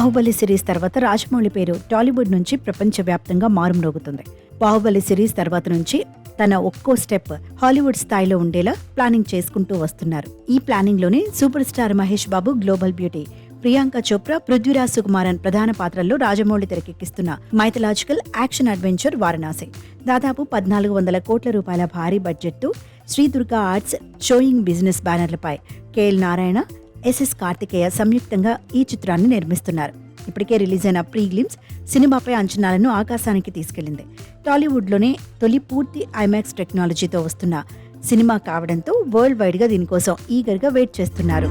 Baahubali series తర్వాత రాజమౌళి పేరు టాలీవుడ్ నుంచి ప్రపంచవ్యాప్తంగా మారుమ్రోగుతుంది. బాహుబలి సిరీస్ తర్వాత నుంచి తన ఒక్కో స్టెప్ హాలీవుడ్ స్థాయిలో ఉండేలా ప్లానింగ్ చేసుకుంటూ వస్తున్నారు. ఈ ప్లానింగ్ లోనే super star Mahesh Babu, global beauty Priyanka Chopra, Prithviraj Sukumaran ప్రధాన పాత్రల్లో రాజమౌళి తెరకెక్కిస్తున్న మైథలాజికల్ యాక్షన్ అడ్వెంచర్ వారణాసి దాదాపు 1400 కోట్ల రూపాయల భారీ బడ్జెట్తో Sri Durga arts showing business బ్యానర్లపై కేఎల్ నారాయణ, ఎస్ఎస్ కార్తికేయ సంయుక్తంగా ఈ చిత్రాన్ని నిర్మిస్తున్నారు. ఇప్పటికే రిలీజ్ అయిన ప్రీ గ్లిమ్స్ సినిమాపై అంచనాలను ఆకాశానికి తీసుకెళ్లింది. టాలీవుడ్లోనే తొలి పూర్తి ఐమాక్స్ టెక్నాలజీతో వస్తున్న సినిమా కావడంతో వరల్డ్ వైడ్ గా దీనికోసం ఈగర్గా వెయిట్ చేస్తున్నారు.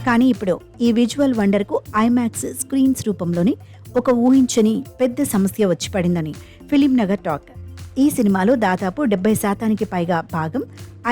కానీ ఇప్పుడు ఈ విజువల్ వండర్ కు ఐమాక్స్ స్క్రీన్స్ రూపంలోని ఒక ఊహించని పెద్ద సమస్య వచ్చి పడిందని ఫిలిం నగర్ టాక్. ఈ సినిమాలో దాదాపు 70% పైగా భాగం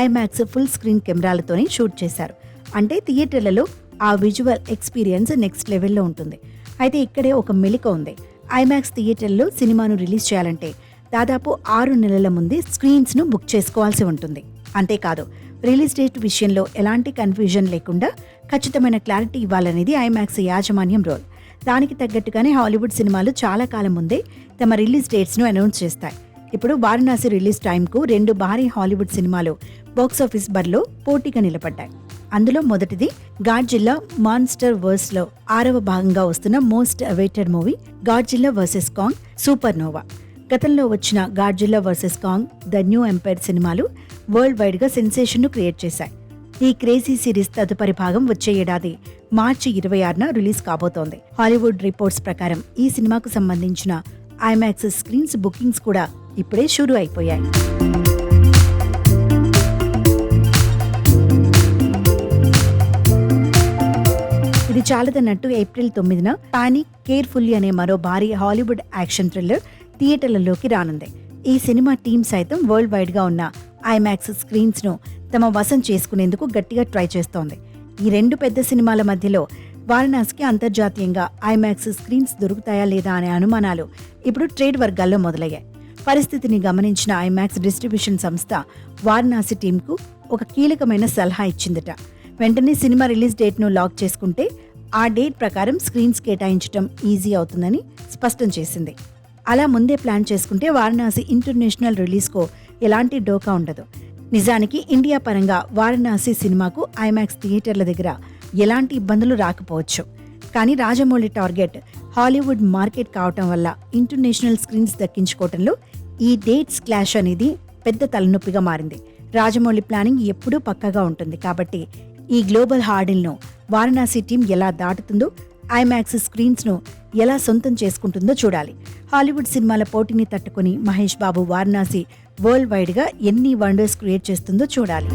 ఐమాక్స్ ఫుల్ స్క్రీన్ కెమెరాలతోనే షూట్ చేశారు. అంటే థియేటర్లలో ఆ విజువల్ ఎక్స్పీరియన్స్ నెక్స్ట్ లెవెల్లో ఉంటుంది. అయితే ఇక్కడే ఒక మెలిక ఉంది. ఐమాక్స్ థియేటర్లో సినిమాను రిలీజ్ చేయాలంటే దాదాపు 6 నెలల ముందే స్క్రీన్స్ ను బుక్ చేసుకోవాల్సి ఉంటుంది. అంతేకాదు, రిలీజ్ డేట్ విషయంలో ఎలాంటి కన్ఫ్యూజన్ లేకుండా ఖచ్చితమైన క్లారిటీ ఇవ్వాలనేది ఐమాక్స్ యాజమాన్యం రోల్. దానికి తగ్గట్టుగానే హాలీవుడ్ సినిమాలు చాలా కాలం ముందే తమ రిలీజ్ డేట్స్ ను అనౌన్స్ చేస్తాయి. ఇప్పుడు వారణాసి రిలీజ్ టైంకు 2 భారీ హాలీవుడ్ సినిమాలు బాక్సాఫీస్ బరిలో పోటీగా నిలబడ్డాయి. అందులో మొదటిది గాడ్జిల్లా మాన్స్టర్ వర్స్ లో 6వ భాగంగా వస్తున్న most awaited movie Godzilla versus Kong supernova. గతంలో వచ్చిన Godzilla versus Kong, the new empire సినిమాలు వరల్డ్ వైడ్ గా సెన్సేషన్ ను క్రియేట్ చేశాయి. ఈ క్రేజీ సిరీస్ తదుపరి భాగం వచ్చే ఏడాది మార్చి 26న రిలీజ్ కాబోతోంది. హాలీవుడ్ రిపోర్ట్స్ ప్రకారం ఈ సినిమాకు సంబంధించిన ఐమాక్స్ స్క్రీన్స్ బుకింగ్స్ కూడా ఇప్పుడే షురూ అయిపోయాయి. ఇది చాలదన్నట్టు ఏప్రిల్ 9న పానిక్ కేర్ఫుల్లీ అనే మరో భారీ హాలీవుడ్ యాక్షన్ థ్రిల్లర్ థియేటర్లలోకి రానుంది. ఈ సినిమా టీం సైతం వరల్డ్ వైడ్ గా ఉన్న ఐమాక్స్ స్క్రీన్స్ ను తమ వశం చేసుకునేందుకు గట్టిగా ట్రై చేస్తోంది. ఈ 2 పెద్ద సినిమాల మధ్యలో వారణాసికి అంతర్జాతీయంగా ఐమాక్స్ స్క్రీన్స్ దొరుకుతాయా లేదా అనే అనుమానాలు ఇప్పుడు ట్రేడ్ వర్గాల్లో మొదలయ్యాయి. పరిస్థితిని గమనించిన ఐమాక్స్ డిస్ట్రిబ్యూషన్ సంస్థ వారణాసి టీంకు ఒక కీలకమైన సలహా ఇచ్చిందట. వెంటనే సినిమా రిలీజ్ డేట్ను లాక్ చేసుకుంటే ఆ డేట్ ప్రకారం స్క్రీన్స్ కేటాయించడం ఈజీ అవుతుందని స్పష్టం చేసింది. అలా ముందే ప్లాన్ చేసుకుంటే వారణాసి ఇంటర్నేషనల్ రిలీజ్కో ఎలాంటి డోకా ఉండదు. నిజానికి ఇండియా పరంగా వారణాసి సినిమాకు ఐమాక్స్ థియేటర్ల దగ్గర ఎలాంటి ఇబ్బందులు రాకపోవచ్చు. కానీ రాజమౌళి టార్గెట్ హాలీవుడ్ మార్కెట్ కావటం వల్ల ఇంటర్నేషనల్ స్క్రీన్స్ దక్కించుకోవటంలో ఈ డేట్స్ క్లాష్ అనేది పెద్ద తలనొప్పిగా మారింది. రాజమౌళి ప్లానింగ్ ఎప్పుడూ పక్కాగా ఉంటుంది కాబట్టి ఈ గ్లోబల్ హార్డిల్ను వారణాసి టీం ఎలా దాటుతుందో, ఐమాక్స్ స్క్రీన్స్ ను ఎలా సొంతం చేసుకుంటుందో చూడాలి. హాలీవుడ్ సినిమాల పోటీని తట్టుకుని మహేష్ బాబు వారణాసి వరల్డ్ వైడ్ గా ఎన్ని వండర్స్ క్రియేట్ చేస్తుందో చూడాలి.